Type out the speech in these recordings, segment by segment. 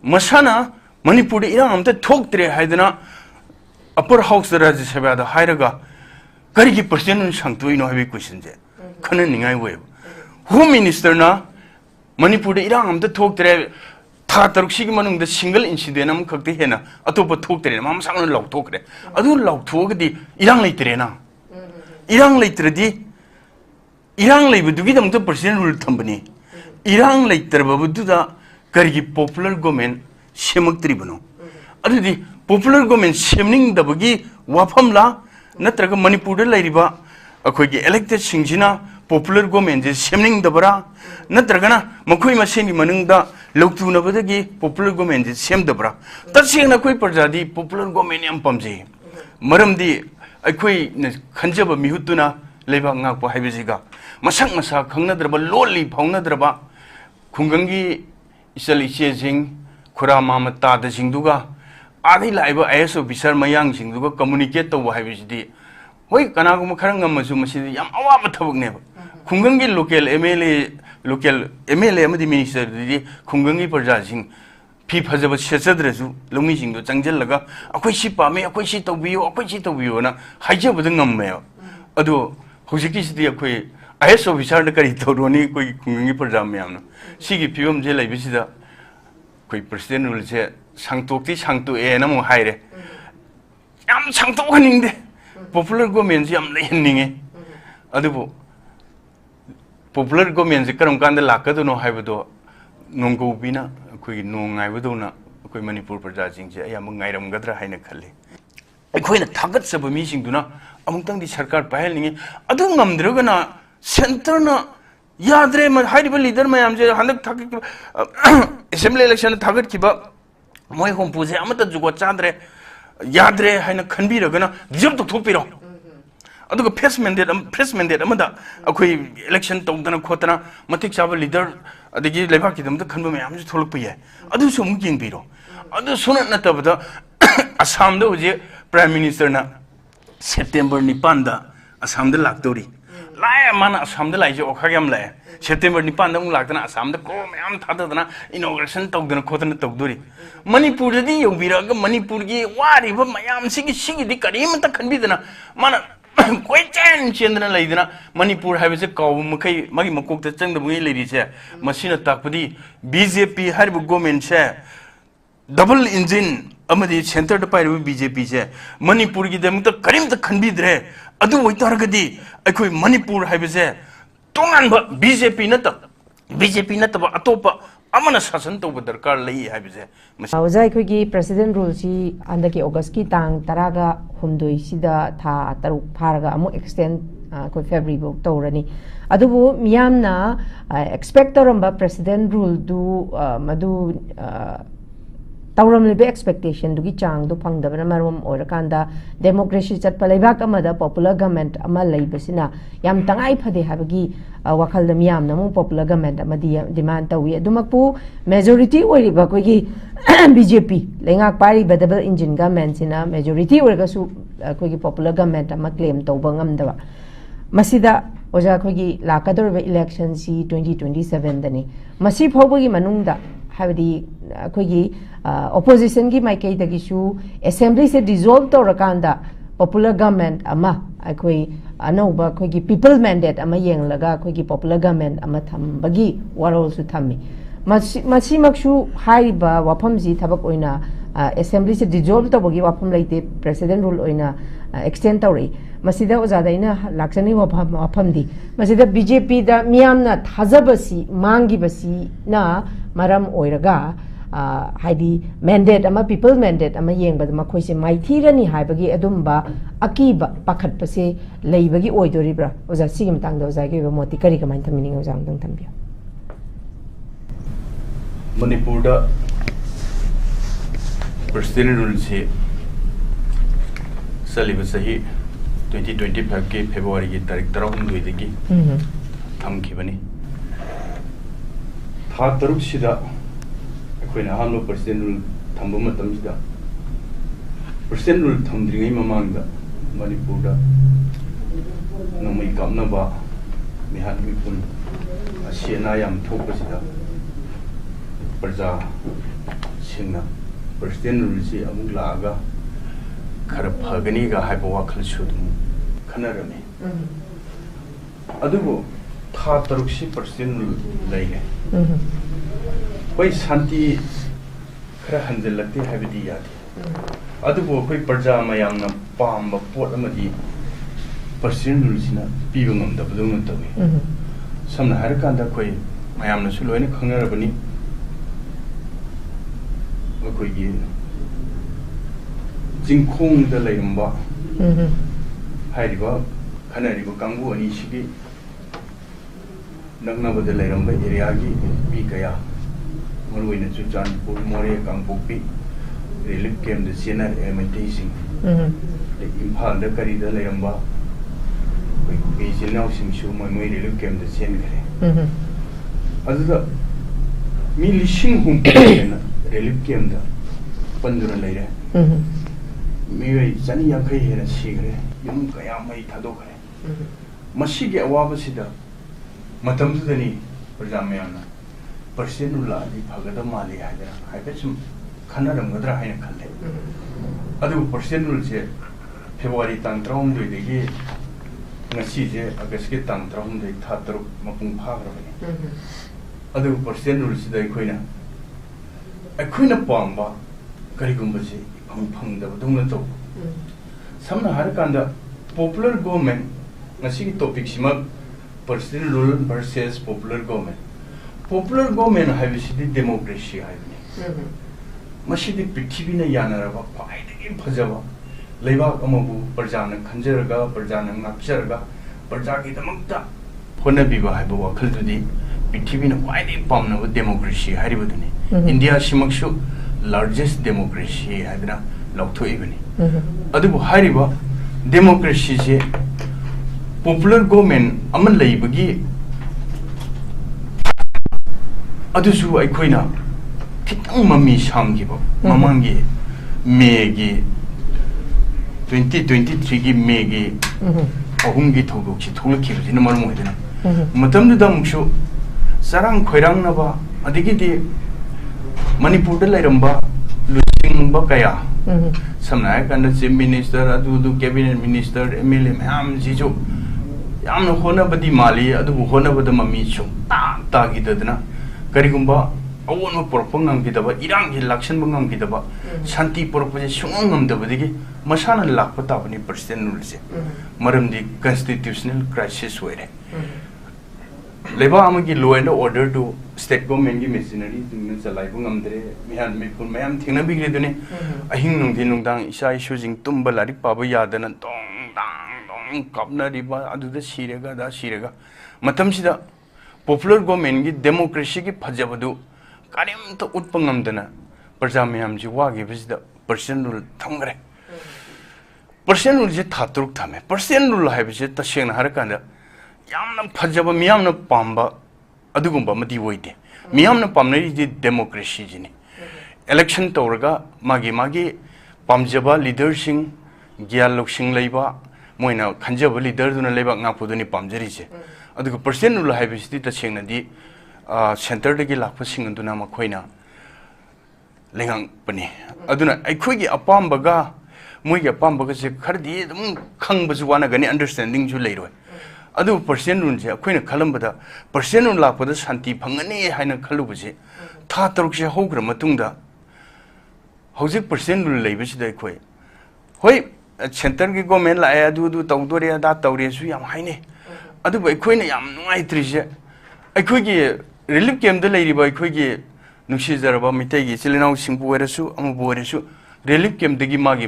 मसाना Manipur इरांग अमते थोक्तरे हाइदना upper house राज्य सभा दा हाइरगा करिगी प्रेसिडेंट सांगतोइनो हाइबे क्वेश्चन जे खन निंगाय वे होम मिनिस्टर ना मणिपुर इरांग अमते थोक्तरे था तरुक्सी की मनुंग द सिंगल इंसिडेंट अम खक्ते हेना अतोप थोक्तरे माम सांगन लॉक थोक्रे अदु लॉक थोगदी इरांग लेतरे ना इरांग लेतरदी इरांग लेबदुगी दमते president rule थंबनी इरांग लेतरबबदुदा करिगी popular government सेमक्तरिबनो अदुदी popular government सेमनिंग दबगी वाफमला नत्रग Manipur लेरिबा अखोगी elected सिंगजिना popular government जे सेमनिंग दबरा नत्रगना मखोई मसेनी मनुंगदा लौतुनबदगी पॉपुलर गवर्नमेंट जे सेमदबरा तसेंगना कोई प्रजादी पॉपुलर गवर्नमेंट याम पमजे मरमदी अखोई खंजब मिहुतुना लेबा ngakpo haibisiga masak masa khangnadraba loli phaunadraba khungangi isal iche jing khura mamata da jingduga adi laiba IS officer mayang jingduga communicate to haibisidi hoi kanagum kharangam masu masidi yam awaba thabukne khungangi local MLA amadi minister di khungangi parja jing phi phajaba sechadresu lungi jingdo changjel laga akoi si pame akoi si tawbiyo na haijabada ngamme adu हौजिकी IS officer करी तौरोनी कोई खुंगी प्रजा ma'am सिगी फिवम जे लेबिसिदा कोई president rule से सांगतोक्ति सांगतोए नमो हाइरे याम सांगतोहनिंगदे popular government से याम लेहनिंगे अदुबो popular government से करम कांदे लाकदनो हाइबदो नोंगौबिना कोई नोंगाइबदोना कोई मणिपुर प्रजा सिंग से याम गाइरमगद्रा हाइने खले अखोइना थागत सब मीसिंगदुना अमुक्तंग दी सरकार पाहलनिंगे अदु ngамद्रगना सेंटरना याद्रे हाइरिबा लीडर मयाम जे हनक थाक असेंबली इलेक्शन थागत किबा मोय होमपुजे अमत जुगो चाद्रे याद्रे हाइना खनबिरगना रिजर्व तो थोपिरो अदुग फेस मैंडेट अमदा अखोई इलेक्शन तौदना खोतना मतिक चाबा लीडर अदगी लेबा किदम त खनबा मयाम जे थोलक पय अदु सम किंबिरो अदु सुन नतबदा असम दो जे प्राइम मिनिस्टर ना सेप्टेम्बर 9 दा असम दा लाक्तोरी लाय माना असम दा लाइजे ओखागम लाय सेप्टेम्बर 9 दा लाक्तना असम दा को मयाम थादना इनॉग्रेशन तौदना खोतना तौदोरी मणिपुर दी योबिराग मणिपुर की वारिबा मयाम सिगी दी करीम त खनबिदना माना कोई चेंद्रना लेदना मणिपुर हाइबसे काव मखै मगी मकोकता चंगदबुई लेरिसे मसिना ताकपदी बीजेपी हरबु गवर्नमेंट से डबल इंजिन अमदी सेंटर द पाइब बीजेपी से मणिपुर की दमत करीम त खनबिद्रे अदु वैतारगदी अखोई मणिपुर हाइबसे तोंगान बीजेपी नत अतोप अमन शासन तौब दरकार लई हाइबसे औजा अखोई प्रेसिडेंट रूल सी अंदकी अगस्त की तांग तरागा हुमदोई सिदा था तरुक फारगा अमु एक्सटेंड कोई फेब्रुअरी बो तौरनी अदुबु मियामना एक्सपेक्ट तौरंबा प्रेसिडेंट रूल दु मदु तौरमलिबे एक्सपेक्टेशन दुगी चांग दु फंगदबना मरम ओरकांदा डेमोक्रेसी चटपा लेबाक अमदा पॉपुलर गवर्नमेंट अमा लेबसिना याम तंगाई फदे हाबगी वखल मियाम नमु popular government अमदी demand Tawi अदुमकपु majority ओरिबा कोगी BJP लेंगाक पारी डबल इंजिन गवर्नमेंट सिना मेजॉरिटी ओरगसु कोगी पॉपुलर गवर्नमेंट अमा क्लेम तौबा ngamdaba masida oja kogi lakadorba election si 2027 dani masi phobagi manungda habdi kogi opposition की माइकई दगिसु assembly से dissolve तौरकांदा popular government अमा अखोई अनौबा अखोई people mandate अमा येंगलगा अखोई पॉपुलर गवर्नमेंट अमा थंबगी वारोलसु थम्मी मसीमक्सु हाइबा वाफमजी थबक ओइना असेंबली से डिसॉल्व तौबगी वाफम लेते प्रेसिडेंट रूल ओइना एक्सटेंड तौरई मसीदा ओजादाइना लाक्सनी वाफमदी मसीदा बीजेपी दा मियामना थाजबसी मांगीबसी ना मरम ओइरगा हाइदी मैंडेट अमा पीपल मैंडेट अमा येंबद मखोइसे माइथीरनी हाइबगी अदुमबा अकीबा पाखटपसे लेइबगी ओइदोरिब्रा ओजा सिगी मतंग दो जागे मोती करी कमाइन थमिनिंग ओजा अंदंग थम्बियो मणिपुर दा प्रेसिडेंट रूल से सलीब सही 2025 के फेब्रुआरी की तारीख 13 दगी थमखिबनी था तरुक सिदा अखोइना हामलो president rule थम्बो मतमसिदा president rule थमद्रिङै ममांगदा Manipur दा नमै कामनबा मिहान मिपुन असिना याम थोपसिदा प्रजा ꯁꯤꯡꯅ ꯄꯔꯁꯣꯅꯦꯜ ꯔꯨꯜꯁꯤ ꯑꯃꯨꯛ ꯂꯥꯛꯑꯒ ꯈꯔ ꯐꯒꯅꯤꯒ ꯍꯥꯏꯕ ꯋꯥꯈꯜꯁꯨ ꯑꯗꯨꯝ ꯈꯟꯅꯔꯝꯃꯤ ꯑꯗꯨꯕꯨ ꯊꯥ ꯇꯔꯨꯛꯁꯤ ꯄꯔꯁꯣꯅꯦꯜ ꯔꯨꯜ ꯂꯩꯔꯦ ꯍꯣꯏ ꯁꯥꯟꯇꯤ खरा हंजलते है याद अखोई प्रजा मैम पाब पोट पर्सनल रूल्स पीबदम तौर समना अखोई मैम लोन खनरबनी अखोई जिंखोंद खनरीब कांगू अनी नग्नबद एरिया की मी कया मरुइन चुचानपुर मोरे कांगपोपी रिलीफ कैम्प चेनर मैतई इम्फाल करीद लेरंबा इचिनाउसिंगसु मोय रिलीफ कैम्प चेनगरे अदुदा मी लिसिंग हुम रिलीफ कैम्प पंदुना लेरे मी चनी यांखै हेना सिगरे युम कया मै थादोखरे मसिगे अवाबसिदा मतमदुदनी प्रजा मयामना पर्सनल लादी फगद माले है सूम खनरमगद्रा है खले पर्सनल से फेब्रुआरी तांग 13 अगस्त के तांग 13 था 3 मपुंग फाग्रबनी पर्सनल से पाब करीगुम से फंगदबदौन तौ समना हरकांदा popular government topic personal rule versus popular government है डेमोक्रेसी है पृथ्वी यानरब ख्वाई फजब लेबाक प्रजा खंजरगा प्रजा नाचरग प्रजा की होनबीब है वखलदुदी पृथ्वी ख्वाई पामनब डेमोक्रेसी है इंडिया लार्जेस्ट डेमोक्रेसी है लौथोबनी डेमोक्रेसी से पॉपुलर गवर्नमेंट अदुसु अखोइना खितंग मम्मी सांगिब ममंगी मेगी 2023 की मेगी अहुंगी थोगोक्सि थोलखिबसिना मरम होइदना मतमदुदा मुक्सु सरंग खोइरांगनबा अदिगिदि मणिपुर द लैरंबा लुसिंगबा कया समनाय कांड chief minister अदुदु cabinet minister MLA ma'am जिजो यामन होनबदी माली अदुबु होनबद मम्मी सु तागिददना करीगुंबा अवोन पुरपंगीदब इरांगी लाक्सनबंगीदब शांति पुरपजे सुंगमदबदगी मसाना लाप ताबनी पर्सनल रूल से मरमदी कॉन्स्टिट्यूशनल क्राइसिस होइरे लेबा अमगी law and order to state government की मशीनरी जिंग चलाइबो ngamdre मिहान मिपुर मयाम थेंगना बिग्रे दुने अहिंग नुंगदि नुंगदांग इसा इशुजिंग तुंब लारिक पाबो यादना दोंग दांग दोंग कपनरिबा अदुदा सिरेगा मतमसिदा पॉपुलर गवर्नमेंट की डेमोक्रेसी की फजबदु करीमत उत्पंगमदना प्रजा मयाम जी वागिबसिदा पर्सनल रूल थमगरे पर्सनल रूल से थातरुक थमे पर्सनल रूल हाइबसे तसेंग हरकांदा यामना फजब मियामना पांबा अदुगुंबा मदि वोइदे मियामना पामनरी डेमोक्रेसी जिने इलेक्शन तौरगा मागी पामजबा लीडर सिंह गियाल लोकसिंग लेबा मोइना खंजबा लीडर दुना लेबा ngaपुदुनि पामजरिसे अदुग पर्सनल रूल हाइबसिति तसेंगनदी सेंटर दगी लाखपसिंग अदुना मखोइना लेंगांगपनि अदुना अखोइगी अपामबगा मोइगी अपामबगा से खरदी दम खंगबजु वानागनि अंडरस्टैंडिंग जु लेरोय अदु पर्सनल रूल से अखोइना खलंबदा पर्सनल रूल लापदा शांति फंगनी हाइना खलुबसे था तरुक से होग्र मतुंगदा हौजिक पर्सनल रूल लेबसिदा अखोइ होय सेंटर की गवर्नमेंट लाए अदु तौदोरे दा तौरेसु याम हाइने अदुबो अखोइना याम नुंगाइत्रिसे अखोइगी relief camp the लेरिबा अखोइगी नुसिजरबा मितैगी चिलिनाउ सिंपु ओरसु अमुबु ओरसु relief camp दगी मागी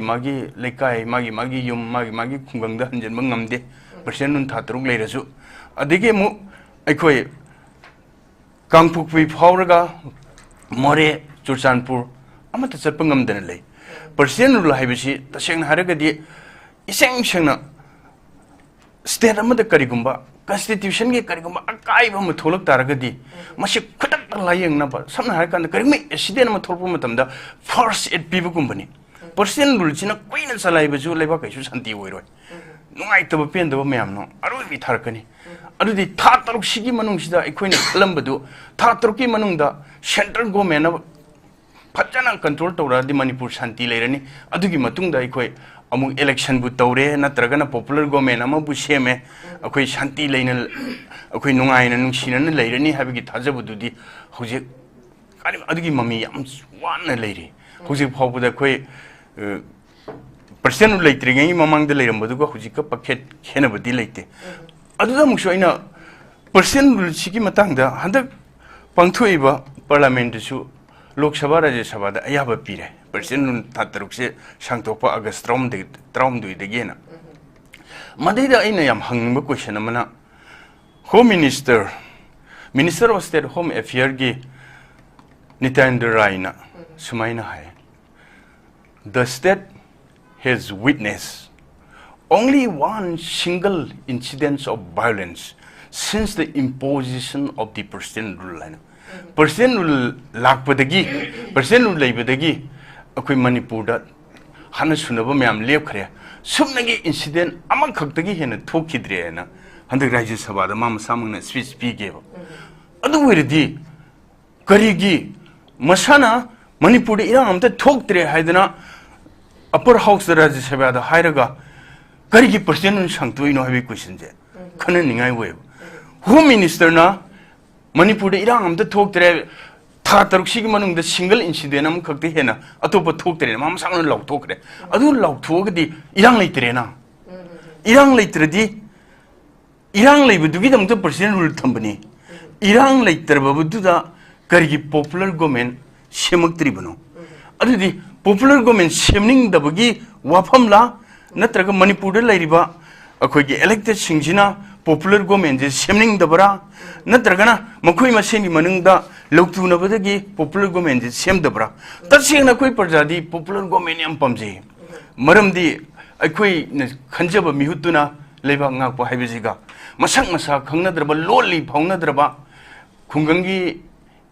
लेकाय मागी युम मागी खुंगंगदा हंजनबा ngamde पर्सनल थातरुक लेरसु अदिगे मु अखोइ कांगपुकपि फावरगा मोरे चुरचानपुर अमत चटप ngamदन ले पर्सनल रूल हाइबसि तसेंग हारगदि इसेंग सेंगना स्टेट अमद करिगुंबा कॉन्स्टिट्यूशन के करिगुंबा अकाइबा म थोलक तारगदि मसि खुदक लायंगना समना हारकान करिमे एक्सीडेंट म थोलप मतमदा फर्स्ट एड पीबगुंबनी पर्सनल रूल सिना कोइना चलाइबजु लेबा कैसु शांति ओइरोय नुंगाइतब पेंदब मैमनो अरोबि थारकनी अदुदि था तरुक सिगी मनुंगसिदा अखोइना खलंबदु था तरुक की मनुंगदा सेंट्रल गवर्नमेंट फजना कंट्रोल तौरदी मनपुर शांति लेरनी अदुगी मतुंग दा अखोई अमुक इलेक्शन बु तौरे नत्रगना पॉपुलर गवर्नमेंट अमा बु सेमे अखोई शांति लेना अखोई नुंगाइना नुंसिना लेरनी हाबिगी थाजबुदुदी हुजे कारि अदुगी ममी याम वाना लेरी हुजे फावबुदा अखोई पर्सन लेत्रिगै ममांगदा लेरमबदुगा हुजिका पखेट खेनबदी लेते अदुदा मुक्सो इना पर्सन सिगी मतंगदा हंदक पंगथोइबा पार्लियामेंट सु लोकसभा राज्यसभा दा अयाबा पीरे पर्सन थातरुक से सांगतोपा अगस्त त्राउमदुइदगेना मदैदा इना याम हंगबा question Amna home minister of state home affair गी नित्यानंद रायना सुमाइना है the state has witnessed only one single incident of violence since the imposition of the percent rule. Percent rule lakpadagi, percent rule laibadagi, akoi Manipur da hana sunaba mayam lep khare. Subnagi incident amang khaktagi hena thokidre na. Handak Rajya Sabha da mama samangna speech pige ba. Adu wirdi karigi masana Manipur da irang amta thokdre haidana upper house Rajya Sabha da hairaga karigi percent sangtuino habi question je. Khana ningai we. Home Minister na Manipur da irang amta thokdre tha tarukshi ki manung da single incident am khakti hena atopa thokdre mama samangna law thokre. Adu law thogadi irang leitre na. Irang leitredi Irang leibudugi damta percent rule thambani. Irang leitrababududa karigi popular government semaktri bano. Adudi popular government semning dabagi wafamla natraga Manipur da lairiba akoigi elected singsina popular government je semning dabara natragana makhoi masengi manungda loktu nabadagi popular government je sem dabara tasengna koi parjadi popular government yam pamje maramdi akoi khanjaba mihutuna leiba ngakpa haibesiga masak masa khangnadraba loli phangnadraba khungangi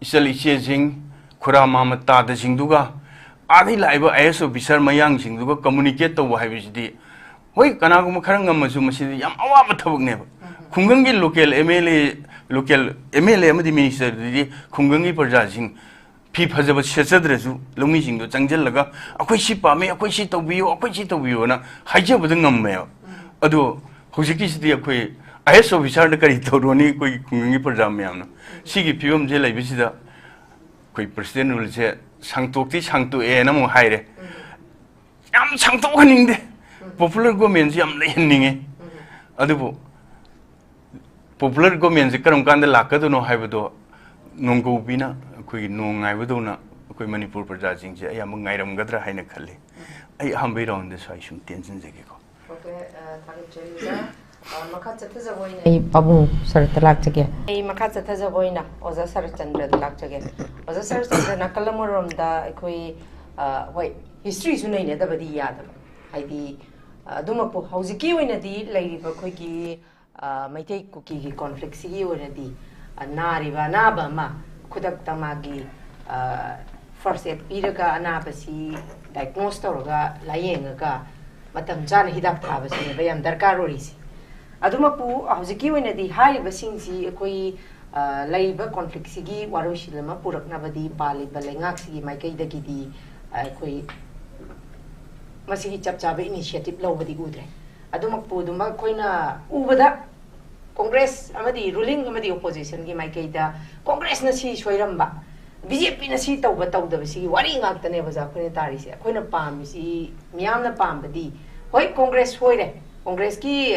isal iche jing khura mamata da jingduga adi laiba IS officer mayang jingduga communicate to haibesidi hoi kanaguma kharanga masu masidi yam awaba thabukne khungangi local MLA amadi minister di khungangi parja jing phi phajaba sechadresu lungi jingdo changjellaga akoi si pame akoi si tawbiyo na haijabada ngamme adu hojiki sidi akoi IS officer da kari toroni koi khungangi parja myamna sigi phibam je laibisida koi president rule je sangtokti sangtu e na mo haire yam sangtok haningde popular government yam lehinninge adubu popular government je karam kanda lakaduno haibado nonggo bina koi nongai na koi Manipur parja jing je ayam ngairam gadra haina khalle ai hambai round de sai sum tension je ko okay thank makha chatha boina ai babu sarta lak chage ai makha chatha boina oza sarchandra lak chage oza sarchandra nakalamorom da koi hoi history su nei ne da badi yad ai di duma po hauziki oina di lairi ba koi ki maitai kuki gi conflict si oina di nari ba na ba ma khudak tamagi first aid piraga anaba si diagnose tawga layenga matam jan hidak thaba si ba yam darkar ori si adumapu hojiki wena di hai basing si koi laiba conflict sigi waroshilama purakna badi pali balengak sigi maikai dagi di koi masigi chapchabe initiative law badi udre adumapu duma koina ubada congress amadi ruling amadi opposition gi maikai da congress na si soiramba BJP na si tawba tawda sigi wari ngak tane baza koina tari si koina pam si miyam na pam badi hoi congress hoire Congress ki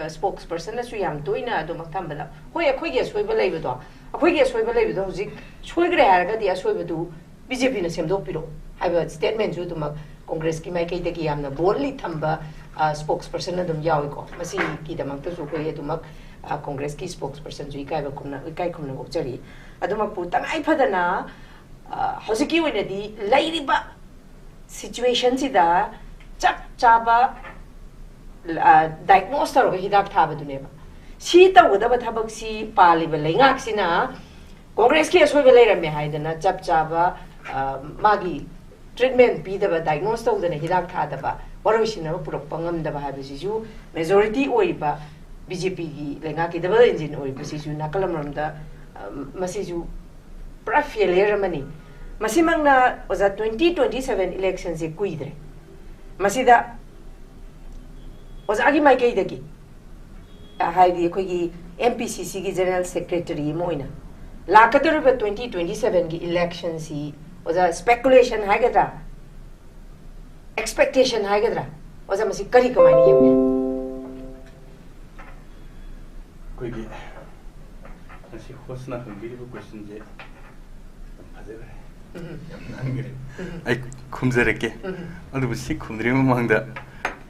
spokesperson na suyam toina do maktambala hoi akhoi ge soiba leibedo akhoi ge soiba leibedo hojik soigre haraga dia soibadu BJP na semdok piro haiba statement ju dum Congress ki mai kai de ki amna boldly thamba spokesperson na dum yawi ko masi ki damak to su ko ye dum Congress ki spokesperson ju ikai ba kumna ikai kumna gopjari aduma putang ai phadana hojiki wena di lairiba situation si da chap chaba diagnose taro hidak thaba duneba si tawda ba thabak si pali ba lengak sina congress ki asoi ba leirame haidana chap chaba magi treatment pi da ba diagnose tawda na hidak thada ba warwisina ba purok pangam da ba ha bisi ju majority oi ba BJP gi lengak ki double engine oi bisi ju nakalamram da masi ju pra failure mani Masimangna was a 2027 election se kuidre. Masida was agi mai kai dagi. Haidi kogi MPCC ki General Secretary moina. Lakaduru 2027 ki election si was a speculation hagadra. Expectation hagadra. Was a masi kari kamani yemne. Kogi asi hosna hangiri bu question je phajare yam nangire ai khumjareke adu si khumdri mamangda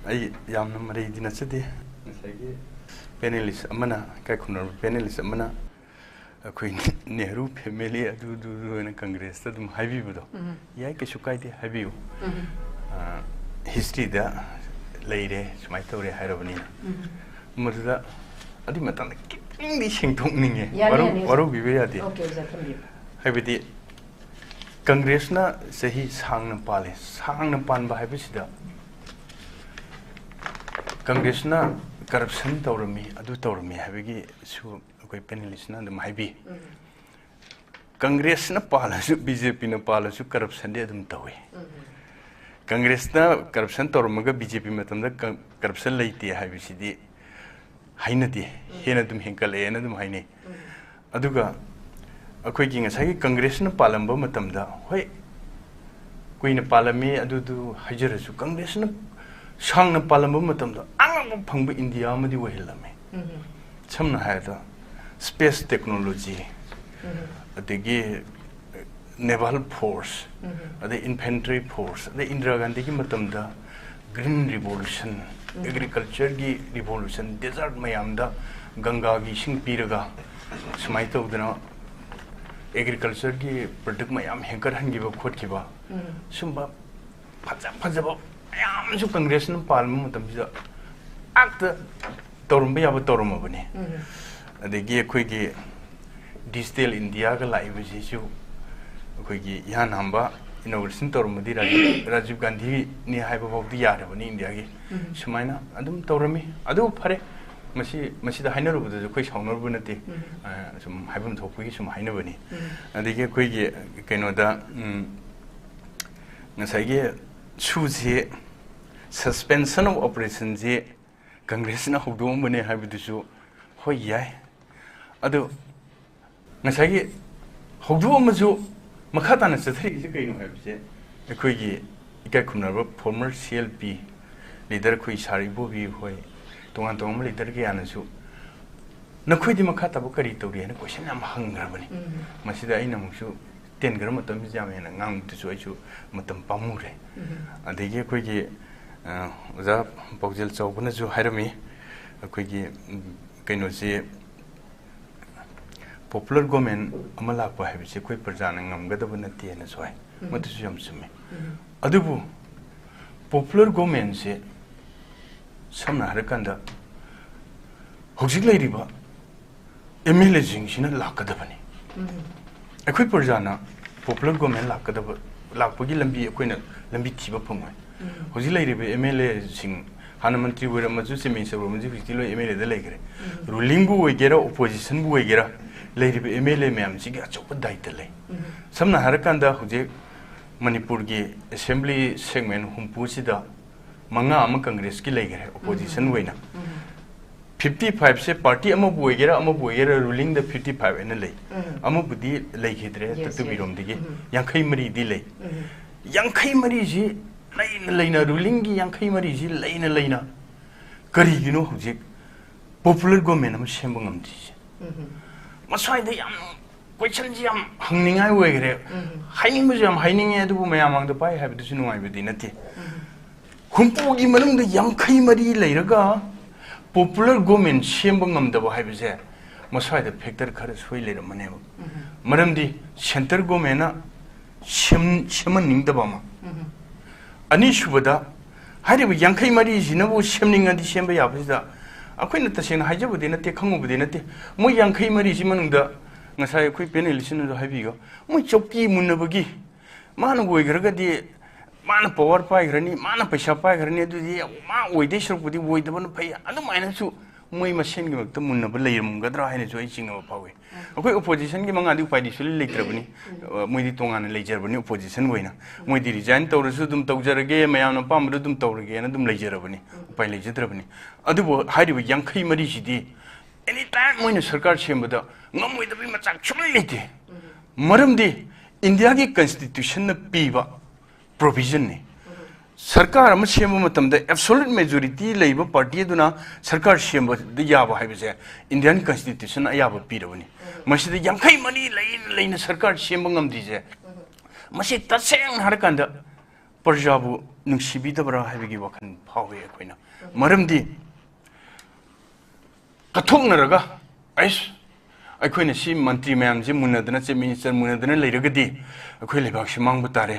ai yamna mari dina chade sagi panelist amana kai khumnar panelist amana koi Nehru family adu du na congress ta dum haibi budo yai ke sukai de haibi history da leire sumai tore hairabani murda adi matang king sing thong ninge waru bibe yati Okay, exactly. haibidi congress na sahi sangna pan ba haibisida congress na corruption tawrami adu tawrami haibigi su koi panelist na dum haibi congress na pala su bjp na pala su corruption de dum tawi congress na corruption tawramaga bjp matamda corruption leite haibisidi hainati hena dum henkale ena dum haine aduga akoi gi ngasai congress na palamba matamda hoi kuina palami adudu hajara su congress na sang na palamba matamda ang phangba india amadi wahilame chamna haida space technology adegi naval force ade infantry force ade indira gandhi gi matamda green revolution agriculture gi revolution desert mayamda ganga gi sing piraga smai tawdana agriculture gi product mayam henkar hangi ba khot ki ba sumba phaja ba yam su congress na palma mutam ji akta torumba ya ba toruma bani adegi khoi gi digital india ga lai ba ji su khoi gi yan hamba inauguration torumadi Rajiv Gandhi ni haiba bawdi yarabani india gi sumaina adum torami adu phare masida hainarubudu khoi saunarbu nate sum haibam thokui sum hainabani adege khoi gi kainoda ngasai gi suji suspension of operation je congress na hudum bane haibudu su hoi yai adu ngasai gi hudum mazu makata na sathri je kaino haibse khoi gi ikai khumnarba former CLP leader khoi saribo bi hoi tongan tong leader ge anasu nakhoi di makata ba kari tawri na question am hangrabani masida ina musu 10 gram matam jamena ngang tu so chu matam pamure adege khoi gi za bawjel chawbna ju hairami khoi gi kaino je popular government amala pa habise koi prajana ngamgadaba nate na soi matu yam sume adubu popular government se samna harakanda hojik lairiba MLA jing sina lakadabani akoi prajana popular government lakadaba lakpagi lambi akoina lambi thiba phangoi hojik lairiba MLA sing hana mantri wera maju se minister maju fitilo MLA da laigre ruling bu wegera opposition bu wegera lairiba MLA ma'am जी अचौब दायित्व ले समना हरकांदा हुजे मणिपुर की assembly segment हुंपुसिदा मंगा अम कांग्रेस की लेगरे opposition vena 55 से party um बुएगेरा ruling the 55 N ले अम बुदी लेखिद्रे ततु बिरोम दिगे यांखै मरी दी ले यांखै मरी जी लेना रूलिंग की यांखै मरी जी लेना करिगिनो हुजे पॉपुलर गवर्नमेंट अम सेंबंगम जी masai yam question ji yam hangningai wegre haining bu yam haining e du mayamang da pai habi du nuai bi dinati khumpu gi manung da yang khai mari leiraga popular government sembangam da ba habi je masai da factor khar soi leira mane maram di center government na sheman ning da ba ma ani shubada hari bu yang khai mari jinabu shemning adi semba ya ba akoina tasena hajabude nate khangubude nate mo yankhai mari ji manungda ngasai khoi panel sinu haibiga mo chokki munabagi mana goigraga di mana power pai grani mana paisa pai grani du di ma oide shurpudi oide ban pai adu maina su moi machine gi makta munna ba layrum gadra haine jo iching ba pawe akoi opposition gi manga di upai di sul leitrabani moi di tongan leijerbani opposition boina moi di resign tawrasu dum tawjarage mayam na pam dum tawrage na dum leijerabani upai leijedrabani adu bo hairi ba yankhai mari sidi anytime moi na sarkar chembada ngamoi da bi machak chulai leite maramdi india gi constitution na piba provision ne सरकार अमत same मतमदा absolute majority लेबा party दुना सरकार same the याबा हाइबसे Indian constitution अयाबा पीरबनी मसिद यांखै money लेना सरकार same ngam मसी तसेंग हरकांदा प्रजाबु नुसिबिदबरा हाइबगी वखन फावे अखोइना मरमदी कथोंगनरगा ice अखोइना सी मंत्री ma'am जे मुनदना चे minister मुनदना लेरगदी अखोइ लेबाक सिमांग तारे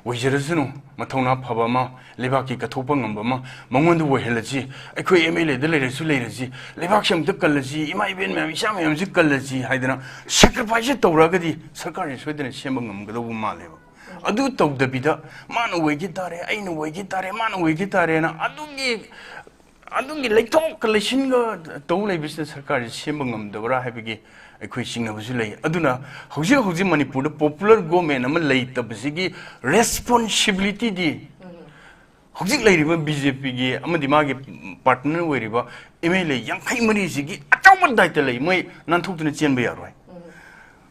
वैजरसनु मथौना फबमा लेबाकी कथोपा ngambama मंगोंदु वहेलजी अखोइ एमएलए द लेरसु लेरजी लेबाक सेम द कलजी इमा इबेन मैम इसा मैम जी कलजी हाइदना सैक्रिफाइस तौरागदी सरकार सोइदना सेम ngam मालेबा अदु तौदबिदा मानो वेगी तारे आइनो वेगी तारे मानो वेगी तारे ना अदुगी लेथोक कलेक्शनगा तौ लेबिस सरकार सेम ngam हाइबगी अखोइ सिंगबसु लै अदुना हौजे हौजे मणिपुर पॉपुलर गवर्नमेंट अमा लै तबसिगी रेस्पॉन्सिबिलिटी दी हौजे लैरिबा बीजेपी गी अमदि मागी पार्टनर ओइरिबा एमएलए यांखै मरि सिगी अचाउब दायित्व लै मै नानथोक्तुना चेनबा यारोय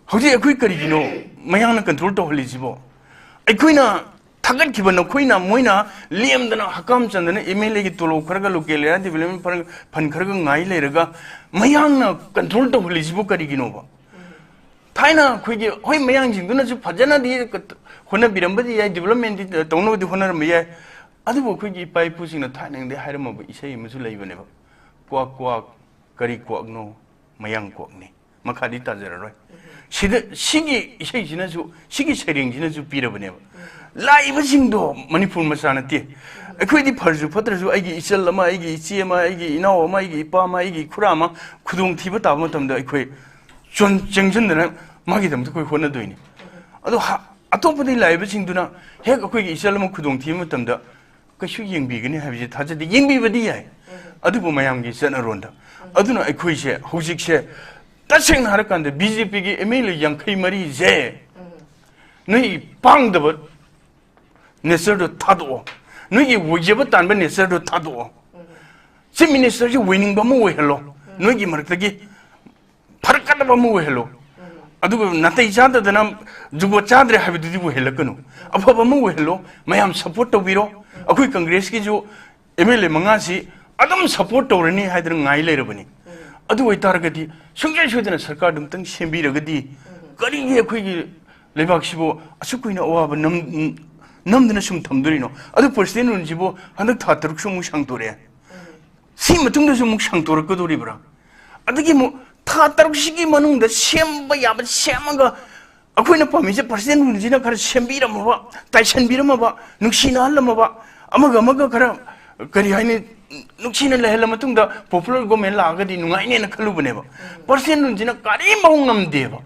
हौजे अखोइ करिगिनो मयांगना control तौहलिजिबो अखोइना थागतखिबा नखोइना Moina लेमदना Hakam Chandana MLA गी तोलो Kharga local area development fund Kharga ngai लेरगा मयांगना control तौहलिजिबो करिगिनोबा थाइना खोइगे होय मयांगजिंदुना जु फजना दि होना बिरंबदि याय डेवलपमेंट दि तौनोदि होनर मया अदुबो खोइगे पाइपुसिंगना थाइनंदे हायरमबो इसै मसु लैबनेबा क्वाक क्वाक करि क्वाकनो मयांग क्वाकनि मखादि ताजररोय सिगी इसैजिनाजु सिगी सैरेंजिनाजु पिरबनेबा लाइबसिंदो मणिपुर मचानते अखोइदि फरजु फत्रजु आइगी इचल अमा आइगी इची अमा आइगी इनाव अमा आइगी इपा अमा आइगी खुरा अमा खुदोंग थिबा ताब मतमदा अखोइ चोन चेंजनदना मागी दमत कोइ होनदोइनि अदो अतोपदि लाइबसिंदुना हेक अखोइगी इचल अमा खुदोंग थिबा मतमदा कशु येंबिगनि हाबिजे थाजदि येंबिबदि याय अदुबो मयामगी सनरोंदा अदुना अखोइसे हौजिकसे तसेंग हरकांदे बीजेपी गी एमएलए यांखै मरि जे नै पांगदब नेचर थादो नोगी वजेब तानब नेचर थादो ची मिनिस्टर जी विनिंग बम वेहलो नोगी मरकगी फरकत बम वेहलो अदुग नतै चाददना जुबो चाद्रे हाबिदि वेहलकनु अफब बम वेहलो मयाम सपोर्ट तौबिरो अखोइ कांग्रेस की जो एमएलए मंगासी अदम सपोर्ट तौरनी हाइदर ngai लेरबनी अदु वैतारगदी सुंगै सुदना सरकार दुमतंग सेंबिरगदी करिगे अखोइगी लेबाक्सिबो असुकुइना अवाब नमदना सुम थमदरिनो अदु पर्सनल रुनजिबो हनक था तरुक सुम सांगतोरे सी मतुंग सुम सांगतोरकदोरिब्रा अदगी मु था तरुक सिगी मनुंग द सेमबा याब सेमगा अखोइना पामिजे पर्सनल रुनजिना खर सेमबिरमबा ताइसनबिरमबा नुक्सिनालमबा अमगा खर करि हाइने नुक्सिना लहल मतुंग द पॉपुलर गवर्नमेंट लागदी नुगाइने न खलुबनेबा पर्सनल रुनजिना कारी महुंगमदेबा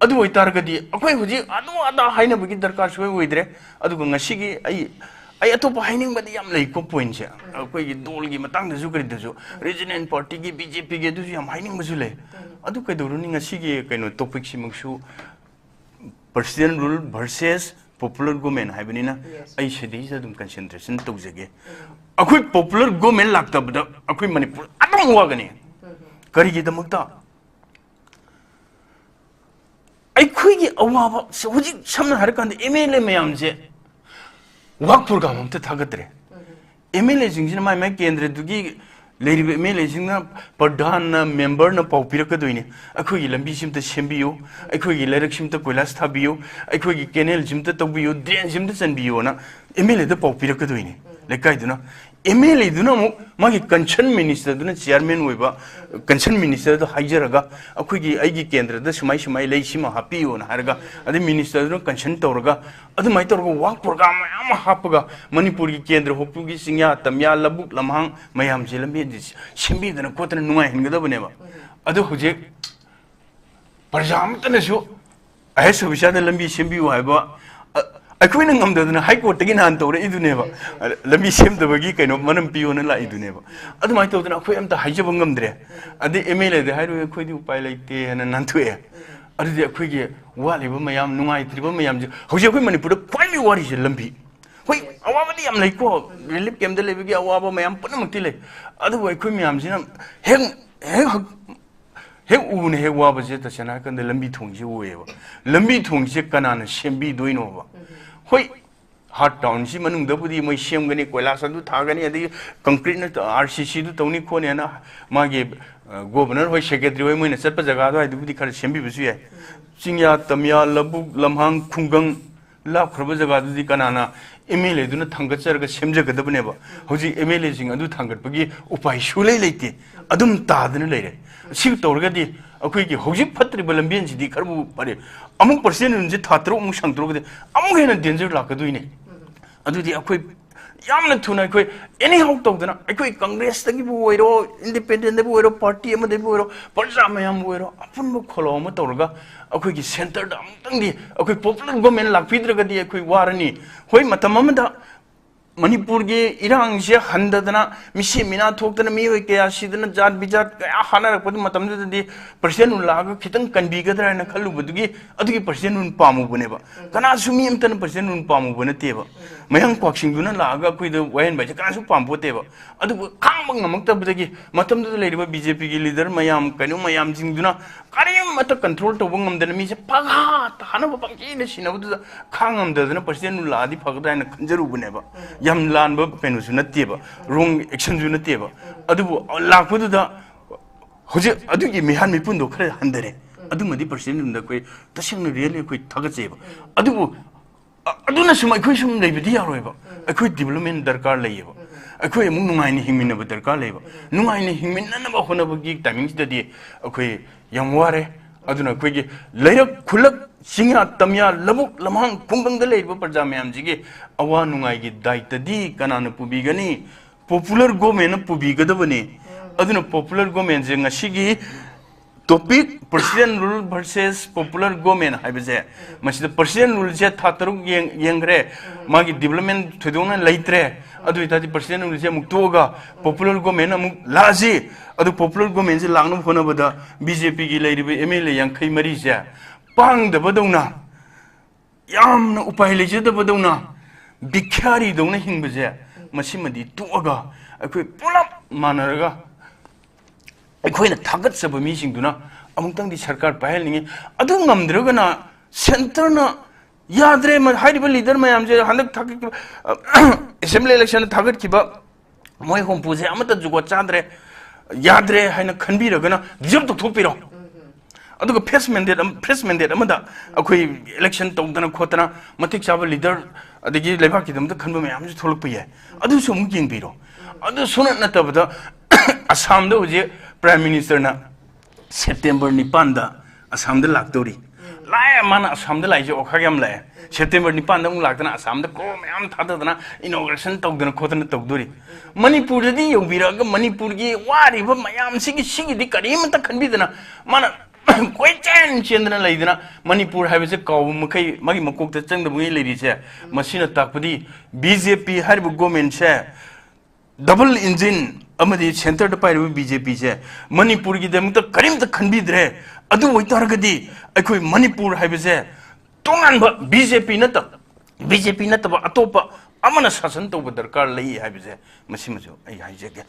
अदु ओइतारगदी अखोइ हुजि अदु अदा हाइनबगी दरकार सोय ओइद्रे अदुग ngasiगी ai अतोप हाइनिंगबदि याम लैको पॉइंट से अखोइगी दोलगी मतंगदजु करिदजु रीजनल पार्टी की बीजेपी के दुजु याम हाइनिंगबजु ले अदु कैदोरुनि ngasiगी canoe topic सिमक्सु president rule versus popular government हाइबनिना ai सेदि जदुम concentration तौजगे अखोइ popular government लाक्तबदा अखोइ Manipur अदम वागनी करिगी दमक्ता अखोइगी अवाबा हुजि समना हरकांद एमएलए मयामजे वाक प्रोग्राम हमते थागतरे एमएलए जिंगजिना माय केंद्र दुगी लेरिबे एमएलए जिंगना प्रधान मेंबर न पाउपिरकदोइने अखोइगी लंबी सिमते सेंबियो अखोइगी लेरक सिमते कोइलास थाबियो अखोइगी केनेल जिमते तौबियो ड्रेन जिमते चनबियो ना एमएलए द पाउपिरकदोइने लेकाइदुना एमएलए दुना मागी कंसर्न मिनिस्टर दुना चेयरमैन ओइबा कंसर्न मिनिस्टर द हाइजरगा अखोइगी आइगी केंद्र द सुमाई सुमाई लेसिमा हापियो ना हरगा अदे मिनिस्टर दुना कंसर्न तौरगा अदु माइ तौरगा वाक प्रोग्राम याम हापगा मणिपुर की केंद्र होपुगी सिंया तमया लबुक लमहांग मयाम जिलमबे सेंबी दना कोतना नुंगाइ हिनगदबनेबा अदु हुजे प्रजामतनसु अहेस विषाद लंबी सेंबियो हाइबा ꯑꯩꯈꯣꯏꯅ ꯉꯝꯗꯗꯅ ꯍꯥꯏ ꯀꯣꯔꯠꯇꯒꯤ ꯅꯍꯥꯟ ꯇꯧꯔꯛꯏꯗꯨꯅꯦꯕ ꯂꯝꯕꯤ ꯁꯦꯝꯗꯕꯒꯤ ꯀꯩꯅꯣ ꯃꯅꯝ ꯄꯤꯌꯣꯅ ꯂꯥꯛꯏꯗꯨꯅꯦꯕ ꯑꯗꯨꯃꯥꯏꯅ ꯇꯧꯗꯅ ꯑꯩꯈꯣꯏ ꯑꯝꯇ ꯍꯥꯏꯖꯕ ꯉꯝꯗ꯭ꯔꯦ ꯑꯗꯩ MLAꯗ ꯍꯥꯏꯔꯨꯏ ꯑꯩꯈꯣꯏꯗꯤ ꯎꯄꯥꯏ ꯂꯩꯇꯦ ꯍꯥꯏꯅ ꯅꯥꯟꯊꯣꯛꯑꯦ ꯑꯗꯨꯗꯤ ꯑꯩꯈꯣꯏꯒꯤ ꯋꯥꯠꯂꯤꯕ ꯃꯌꯥꯝ ꯅꯨꯡꯉꯥꯏꯇ꯭ꯔꯤꯕ ꯃꯌꯥꯝꯁꯦ ꯍꯧꯖꯤꯛ ꯑꯩꯈꯣꯏ ꯃꯅꯤꯄꯨꯔꯗ ꯈ꯭ꯋꯥꯏꯗꯒꯤ ꯋꯥꯔꯤꯁꯦ ꯂꯝꯕꯤ ꯍꯣꯏ ꯑꯋꯥꯕꯗꯤ ꯌꯥꯝ ꯂꯩꯀꯣ ꯔꯤꯂꯤꯐ ꯀꯦꯝꯞꯇ ꯂꯩꯕꯒꯤ ꯑꯋꯥꯕ ꯃꯌꯥꯝ ꯄꯨꯝꯅꯃꯛꯇꯤ ꯂꯩ ꯑꯗꯨꯕꯨ ꯑꯩꯈꯣꯏ ꯃꯌꯥꯝꯁꯤꯅ ꯍꯦꯛ ꯎꯕꯅ ꯍꯦꯛ ꯋꯥꯕꯁꯦ ꯇꯁꯦꯡꯅ ꯍꯥꯏꯔꯀꯥꯟꯗ ꯂꯝꯕꯤ ꯊꯣꯡꯁꯦ ꯑꯣꯏꯌꯦꯕ ꯂꯝꯕꯤ ꯊꯣꯡꯁꯦ ꯀꯅꯥꯅ ꯁꯦꯝꯕꯤꯗꯣꯏꯅꯣꯕ ꯍꯣꯏ ꯍꯥꯔꯠ ꯇꯥꯎꯟꯁꯤ ꯃꯅꯨꯡꯗꯕꯨꯗꯤ ꯃꯣꯏ ꯁꯦꯝꯒꯅꯤ ꯀꯣꯏꯂꯥꯁ ꯑꯗꯨ ꯊꯥꯒꯅꯤ ꯑꯗꯒꯤ ꯀꯪꯀ꯭ꯔꯤꯠꯅ RCCꯗꯨ ꯇꯧꯅꯤ ꯈꯣꯠꯅꯤ ꯍꯥꯏꯅ ꯃꯥꯒꯤ ꯒꯣꯕꯔꯅꯔ ꯍꯣꯏ ꯁꯦꯀ꯭ꯔꯦꯇꯔꯤ ꯍꯣꯏ ꯃꯣꯏꯅ ꯆꯠꯄ ꯖꯒꯥ ꯑꯗꯨꯋꯥꯏꯗꯨꯕꯨꯗꯤ ꯈꯔ ꯁꯦꯝꯕꯤꯕꯁꯨ ꯌꯥꯏ ꯆꯤꯡꯌꯥ ꯇꯝꯌꯥ ꯂꯧꯕꯨꯛ ꯂꯝꯍꯥꯡ ꯈꯨꯡꯒꯪ ꯂꯥꯞꯈ꯭ꯔꯕ ꯖꯒꯥꯗꯨꯗꯤ ꯀꯅꯥꯅ MLAꯗꯨꯅ ꯊꯥꯡꯒꯠꯆꯔꯒ ꯁꯦꯝꯖꯒꯗꯕꯅꯦꯕ ꯍꯧꯖꯤꯛ MLAꯁꯤꯡ ꯑꯗꯨ ꯊꯥꯡꯒꯠꯄꯒꯤ ꯎꯄꯥꯏ ꯁꯨꯡꯂꯩ ꯂꯩꯇꯦ ꯑꯗꯨꯝ ꯇꯥꯗꯅ ꯂꯩꯔꯦ ꯁꯤ ꯇꯧꯔꯒꯗꯤ ꯑꯩꯈꯣꯏꯒꯤ ꯍꯧꯖꯤꯛ ꯐꯠꯇ꯭ꯔꯤꯕ ꯂꯝꯕꯦꯟꯁꯤꯗꯤ ꯈꯔꯕꯨ ꯐꯔꯦ ꯑꯃꯨꯛ ꯄꯔꯁꯦꯟꯁꯦ ꯊꯥ 3 ꯁꯥꯡꯗꯣꯔꯒꯗꯤ ꯑꯃꯨꯛ ꯍꯦꯟꯅ ꯗꯦꯟꯖꯔ ꯂꯥꯛꯀꯗꯣꯏꯅꯦ ꯑꯗꯨꯗꯤ ꯑꯩꯈꯣꯏ ꯌꯥꯝꯅ ꯊꯨꯅ ꯑꯩꯈꯣꯏ ꯑꯦꯅꯤꯍꯥꯎ ꯇꯧꯗꯅ ꯑꯩꯈꯣꯏ ꯀꯪꯒ꯭ꯔꯦꯁꯇꯒꯤꯕꯨ ꯑꯣꯏꯔꯣ ꯏꯟꯗꯤꯄꯦꯟꯗꯦꯟꯇꯕꯨ ꯑꯣꯏꯔꯣ ꯄꯥꯔꯇꯤ ꯑꯃꯗꯕꯨ ꯑꯣꯏꯔꯣ ꯄ꯭ꯔꯖꯥ ꯃꯌꯥꯝꯕꯨ ꯑꯣꯏꯔꯣ ꯑꯄꯨꯟꯕ ꯈꯣꯜꯂꯥꯎ ꯑꯃ ꯇꯧꯔꯒ ꯑꯩꯈꯣꯏꯒꯤ ꯁꯦꯟꯇꯔꯗ ꯑꯃꯨꯛꯇꯪꯗꯤ ꯑꯩꯈꯣꯏ ꯄꯣꯄꯨꯂꯔ ꯒꯣꯚꯔꯟꯃꯦꯟꯠ ꯂꯥꯛꯄꯤꯗ꯭ꯔꯒꯗꯤ ꯑꯩꯈꯣꯏ ꯋꯥꯔꯅꯤ ꯍꯣꯏ ꯃꯇꯝ ꯑꯃꯗ ꯃꯅꯤꯄꯨꯔꯒꯤ ꯏꯔꯥꯡꯁꯦ ꯍꯟꯗꯗꯅ ꯃꯤꯁꯤ ꯃꯤꯅꯥ ꯊꯣꯛꯇꯅ ꯃꯤꯑꯣꯏ ꯀꯌꯥ ꯁꯤꯗꯅ ꯖꯥꯠ ꯕꯤꯖꯥꯠ ꯀꯌꯥ ꯍꯥꯠꯅꯔꯛꯄ ꯃꯇꯝꯗꯨꯗꯗꯤ ꯄ꯭ꯔꯁꯤꯗꯦꯟꯠ ꯂꯥꯛꯑꯒ ꯈꯤꯇꯪ ꯀꯟꯕꯤꯒꯗ꯭ꯔꯥ ꯍꯥꯏꯅ ꯈꯜꯂꯨꯕꯗꯨꯒꯤ ꯑꯗꯨꯒꯤ ꯄ꯭ꯔꯁꯤꯗꯦꯟꯠ ꯄꯥꯝꯃꯨꯕꯅꯦꯕ ꯀꯅꯥꯁꯨ ꯃꯤ ꯑꯃꯇꯅ ꯄ꯭ꯔꯁꯤꯗꯦꯟꯠ ꯄꯥꯝꯃꯨꯕ ꯅꯠꯇꯦꯕ ꯃꯌꯥꯡ ꯀ꯭ꯋꯥꯛꯁꯤꯡꯗꯨꯅ ꯂꯥꯛꯑꯒ ꯑꯩꯈꯣꯏꯗ ꯋꯥꯌꯦꯟꯕ ꯍꯥꯏꯁꯦ ꯀꯅꯥꯁꯨ ꯄꯥꯝꯄꯣꯠꯇꯦꯕ ꯑꯗꯨꯕꯨ ꯈꯥꯡꯕ ꯉꯝꯃꯛꯇꯕꯗꯒꯤ ꯃꯇꯝꯗꯨꯗ ꯂꯩꯔꯤꯕ BJPꯒꯤ ꯂꯤꯗꯔ ꯃꯌꯥꯝ ꯀꯩꯅꯣ ꯃꯌꯥꯝꯁꯤꯡꯗꯨꯅ ꯀꯔꯤꯃꯠꯇ ꯀꯟꯇ꯭ꯔꯣꯜ ꯇꯧꯕ ꯉꯝꯗꯅ ꯃꯤꯁꯦ ꯄꯪꯍꯥ ꯇꯥꯅꯕ ꯄꯪꯁꯤꯅ ꯁꯤꯟꯅꯕꯗꯨꯗ ꯈꯥꯡꯉꯝꯗꯗꯅ ꯄ꯭ꯔꯁꯤꯗꯦꯟꯠ ꯂꯥꯛꯑꯗꯤ ꯐꯒꯗ꯭ꯔꯥ ꯍꯥꯏꯅ ꯈꯟꯖꯔꯨꯕꯅꯦꯕ ꯌꯥꯝ ꯂꯥꯟꯕ ꯀꯩꯅꯣꯁꯨ ꯅꯠꯇꯦꯕ ꯔꯣꯡ ꯑꯦꯛꯁꯟꯁꯨ ꯅꯠꯇꯦꯕ ꯑꯗꯨꯕꯨ ꯂꯥꯛꯄꯗꯨꯗ ꯍꯧꯖꯤꯛ ꯑꯗꯨꯒꯤ ꯃꯤꯍꯥꯟ ꯃꯤꯄꯨꯟꯗꯣ ꯈꯔ ꯍꯟꯊꯔꯦ ꯑꯗꯨꯃꯗꯤ ꯄ꯭ꯔꯁꯤꯗꯦꯟꯠꯗ ꯑꯩꯈꯣꯏ ꯇꯁꯦꯡꯅ ꯔꯤꯌꯦꯜꯂꯤ ꯑꯩꯈꯣꯏ ꯊꯥꯒꯠꯆꯩꯕ ꯑꯗꯨꯕꯨ ꯑꯗꯨꯅ ꯁꯨꯝ ꯑꯩꯈꯣꯏ ꯁꯨꯝ ꯂꯩꯕꯗꯤ ꯌꯥꯔꯣꯏꯕ ꯑꯩꯈꯣꯏ ꯗꯤꯕꯦꯂꯞꯃꯦꯟꯠ ꯗꯔꯀꯥꯔ ꯂꯩꯌꯦꯕ ꯑꯩꯈꯣꯏ ꯑꯃꯨꯛ ꯅꯨꯡꯉꯥꯏꯅ ꯍꯤꯡꯃꯤꯟꯅꯕ ꯗꯔꯀꯥꯔ ꯂꯩꯌꯦꯕ ꯅꯨꯡꯉꯥꯏꯅ ꯍꯤꯡꯃꯤꯟꯅꯅꯕ ꯍꯣꯠꯅꯕꯒꯤ ꯇꯥꯏꯃꯤꯡꯁꯤꯗꯗꯤ ꯑꯩꯈꯣꯏ ꯌꯥꯝ ꯋꯥꯔꯦ ꯑꯗꯨꯅ ꯑꯩꯈꯣꯏꯒꯤ ꯂꯩꯔꯛ ꯈꯨꯜꯂꯛ ꯆꯤꯡꯌꯥ ꯇꯝꯌꯥ ꯂꯧꯕꯨꯛ ꯂꯝꯍꯥꯡ ꯈꯨꯡꯒꯪꯗ ꯂꯩꯔꯤꯕ ꯄ꯭ꯔꯖꯥ ꯃꯌꯥꯝꯁꯤꯒꯤ ꯑꯋꯥ ꯅꯨꯡꯉꯥꯏꯒꯤ ꯗꯥꯏꯇꯗꯤ ꯀꯅꯥꯅ ꯄꯨꯕꯤꯒꯅꯤ ꯄꯣꯄꯨꯂꯔ ꯒꯣꯚꯔꯟꯃꯦꯟꯠꯅ ꯄꯨꯕꯤꯒꯗꯕꯅꯤ ꯑꯗꯨꯅ ꯄꯣꯄꯨꯂꯔ ꯒꯣꯚꯔꯟꯃꯦꯟꯠꯁꯦ ꯉꯁꯤꯒꯤ topic president rule versus popular government haibase masida president rule je tha taruk yengre magi development thudona leitre adu itadi president rule je muktoga popular government amuk laji adu popular government je langnu phona bada BJP gi leiribe MLA yankhai mari je pang da badona yamna upai leje da badona bikhari dona hingbaje masimadi tuaga akoi pulap manaraga ꯑꯩꯈꯣꯏꯅ ꯊꯥꯒꯠꯆꯕ ꯃꯤꯁꯤꯡꯗꯨꯅ ꯑꯃꯨꯛꯇꯪꯗꯤ ꯁꯔꯀꯥꯔ ꯄꯥꯏꯍꯟꯅꯤꯡꯉꯤ ꯑꯗꯨ ꯉꯝꯗ꯭ꯔꯒꯅ ꯁꯦꯟꯇꯔꯅ ꯌꯥꯗ꯭ꯔꯦ ꯍꯥꯏꯔꯤꯕ leader ꯃꯌꯥꯝꯁꯦ ꯍꯟꯗꯛ ꯊꯥꯒꯠꯈꯤꯕ assembly ꯏꯂꯦꯛꯁꯟꯗ ꯊꯥꯒꯠꯈꯤꯕ ꯃꯣꯏ ꯍꯨꯝꯐꯨꯁꯦ ꯑꯃꯠꯇ ꯖꯨꯒꯣꯠ ꯆꯥꯗ꯭ꯔꯦ ꯌꯥꯗ꯭ꯔꯦ ꯍꯥꯏꯅ ꯈꯟꯕꯤꯔꯒꯅ ꯗꯤꯖꯣꯜꯕ ꯇꯧꯊꯣꯛꯄꯤꯔꯣ ꯑꯗꯨꯒ ꯐ꯭ꯔꯦꯁ ꯃꯦꯟꯗꯦꯠ ꯑꯃꯗ ꯑꯩꯈꯣꯏ ꯏꯂꯦꯛꯁꯟ ꯇꯧꯗꯅ ꯈꯣꯠꯇꯅ ꯃꯇꯤꯛ ꯆꯥꯕ ꯂꯤꯗꯔ ꯑꯗꯒꯤ ꯂꯩꯕꯥꯛꯀꯤꯗꯃꯛꯇ ꯈꯟꯕ ꯃꯌꯥꯝꯁꯨ ꯊꯣꯛꯂꯛꯄ ꯌꯥꯏ ꯑꯗꯨꯁꯨ ꯑꯃꯨꯛ ꯌꯦꯡꯕꯤꯔꯣ ꯑꯗꯨ ꯁꯨꯅꯠ ꯅꯠꯇꯕꯗ ꯑꯁꯥꯝꯗ ꯍꯧꯖꯤꯛ ꯄ꯭ꯔꯥꯏꯝ ꯃꯤꯅꯤꯁꯇꯔꯅ ꯁꯦꯞꯇꯦꯝꯕꯔ 9ꯗ ꯑꯁꯥꯝꯗ ꯂꯥꯛꯇꯧꯔꯤ ꯂꯥꯛꯑꯦ ꯃꯥꯅ ꯑꯁꯥꯝꯗ ꯂꯥꯛꯏꯁꯦ ꯑꯣꯈꯥꯛ ꯌꯥꯝ ꯂꯥꯛꯑꯦ ꯁꯦꯞꯇꯦꯝꯕꯔ 9ꯗ ꯑꯃꯨꯛ ꯂꯥꯛꯇꯅ ꯑꯁꯥꯝꯗ ꯀ꯭ꯔꯣ ꯃꯌꯥꯝ ꯊꯥꯗꯗꯅ ꯏꯅꯣꯒ꯭ꯔꯦꯁꯟ ꯇꯧꯗꯅ ꯈꯣꯠꯇꯅ ꯇꯧꯗꯣꯔꯤ ꯃꯅꯤꯄꯨꯔꯗꯗꯤ ꯌꯧꯕꯤꯔꯛꯑꯒ ꯃꯅꯤꯄꯨꯔꯒꯤ ꯋꯥꯔꯤꯕ ꯃꯌꯥꯝꯁꯤꯒꯤꯗꯤ ꯀꯔꯤꯃꯠꯇ ꯈꯟꯕꯤꯗꯅ ꯃꯥꯅ ꯀꯣꯏꯆꯦꯟ ꯆꯦꯟꯗꯅ ꯂꯩꯗꯅ ꯃꯅꯤꯄꯨꯔ ꯍꯥꯏꯕꯁꯦ ꯀꯥꯎꯕ ꯃꯈꯩ ꯃꯥꯒꯤ ꯃꯀꯣꯛꯇ ꯆꯪꯗꯕꯉꯩ ꯂꯩꯔꯤꯁꯦ ꯃꯁꯤꯅ ꯇꯥꯛꯄꯗꯤ BJP ꯍꯥꯏꯔꯤꯕ ꯒꯣꯚꯔꯟꯃꯦꯟꯠꯁꯦ डबल इंजिन अमदी सेंटर द पाइरबो BJP से मणिपुर की दमत करीमत खनबीद्रे अदु ओइतारगदी अखोय मणिपुर हाइबसे तोंगानब BJP नत अतोप अमन शासन तौब दरकार लई हाइबसे मसिमजो आई हाइजेगे